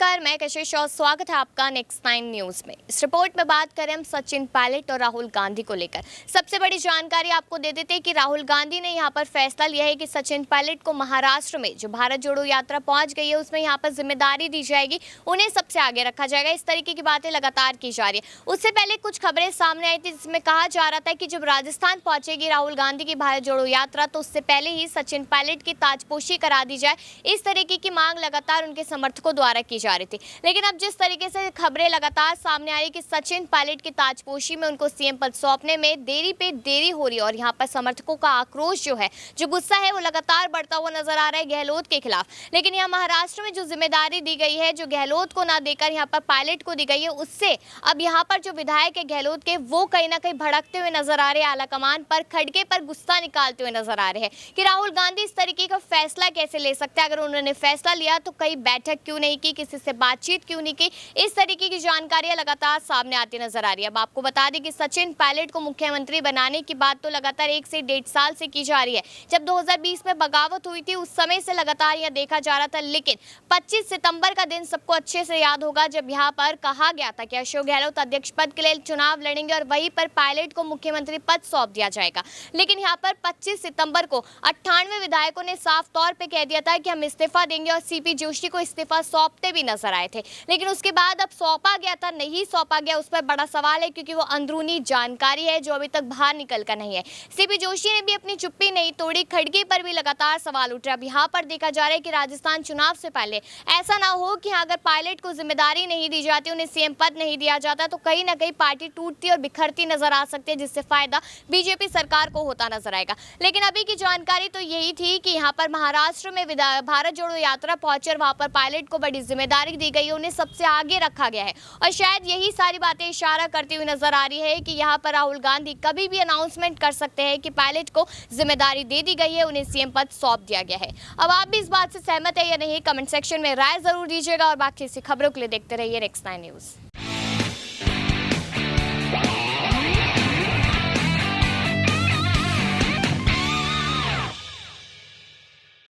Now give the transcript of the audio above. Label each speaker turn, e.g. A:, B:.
A: नमस्कार, मैं कशिश और स्वागत है आपका नेक्स्ट 9 न्यूज में। इस रिपोर्ट में बात करें हम सचिन पायलट और राहुल गांधी को लेकर। सबसे बड़ी जानकारी आपको दे देते हैं कि राहुल गांधी ने यहां पर फैसला लिया है कि सचिन पायलट को महाराष्ट्र में जो भारत जोड़ो यात्रा पहुंच गई है उसमें यहां पर जिम्मेदारी दी जाएगी, उन्हें सबसे आगे रखा जाएगा। इस तरीके की बातें लगातार की जा रही है। उससे पहले कुछ खबरें सामने आई थी जिसमें कहा जा रहा था कि जब राजस्थान पहुंचेगी राहुल गांधी की भारत जोड़ो यात्रा तो उससे पहले ही सचिन पायलट की ताजपोशी करा दी जाए। इस तरीके की मांग लगातार उनके समर्थकों द्वारा की जा रही थी। लेकिन अब जिस तरीके से खबरें लगातार सामने आ रही कि सचिन पायलट की ताजपोशी में उनको सीएम पद सौंपने में देरी पे देरी हो रही है और यहाँ पर समर्थकों का आक्रोश जो गुस्सा है वो लगातार बढ़ता हुआ नजर आ रहा है गहलोत के खिलाफ। लेकिन यहाँ महाराष्ट्र में जो जिम्मेदारी दी गई है, जो गहलोत को ना देकर यहाँ पर पायलट को दी गई है, उससे अब यहाँ पर जो विधायक है गहलोत के वो कहीं ना कहीं भड़कते हुए नजर आ रहे हैं। आलाकमान पर खड़गे पर गुस्सा निकालते हुए नजर आ रहे हैं कि राहुल गांधी इस तरीके का फैसला कैसे ले सकते हैं। अगर उन्होंने फैसला लिया तो कई बैठक क्यों नहीं की, किसी से बातचीत क्यों नहीं की। इस तरीके की जानकारियां लगातार सामने आती नजर आ रही है। अब आपको बता दें कि सचिन पायलट को मुख्यमंत्री बनाने की बात तो लगातार 1 से 1.5 साल से की जा रही है। जब 2020 में बगावत हुई थी उस समय से लगातार यह देखा जा रहा था। लेकिन 25 सितंबर का दिन सबको अच्छे से याद होगा जब यहाँ पर कहा गया था कि अशोक गहलोत अध्यक्ष पद के लिए चुनाव लड़ेंगे और वहीं पर पायलट को मुख्यमंत्री पद सौंप दिया जाएगा। लेकिन यहाँ पर 25 सितंबर को 98 विधायकों ने साफ तौर पे कह दिया था कि हम इस्तीफा देंगे और सीपी जोशी को इस्तीफा सौंपते भी नजर आए थे। लेकिन उसके बाद अब सौंपा गया था नहीं सौंपा गया, उस पर बड़ा सवाल है क्योंकि वो अंदरूनी जानकारी है जो अभी तक बाहर निकल कर नहीं है। सीपी जोशी ने भी अपनी चुप्पी नहीं तोड़ी, खड़गे पर भी लगातार सवाल उठ रहा है। अब यहाँ पर देखा जा रहा है कि राजस्थान चुनाव से पहले ऐसा ना हो कि अगर पायलट को जिम्मेदारी नहीं दी जाती, उन्हें सीएम पद नहीं दिया जाता तो कहीं ना कहीं पार्टी टूटती और बिखरती नजर आ सकती है, जिससे फायदा बीजेपी सरकार को होता नजर आएगा। लेकिन अभी की जानकारी तो यही थी कि यहाँ पर महाराष्ट्र में भारत जोड़ो यात्रा पहुंचे और वहां पर पायलट को बड़ी जिम्मेदारी दी गई है, उन्हें सबसे आगे रखा गया है और शायद यही सारी बातें इशारा करती हुई नजर आ रही है कि यहाँ पर राहुल गांधी कभी भी अनाउंसमेंट कर सकते हैं कि पायलट को जिम्मेदारी दे दी गई है, उन्हें सीएम पद सौंप दिया गया है। अब आप भी इस बात से सहमत है या नहीं, कमेंट सेक्शन में राय जरूर दीजिएगा और बाकी ऐसी खबरों के लिए देखते रहिए नेक्स्ट 9 न्यूज।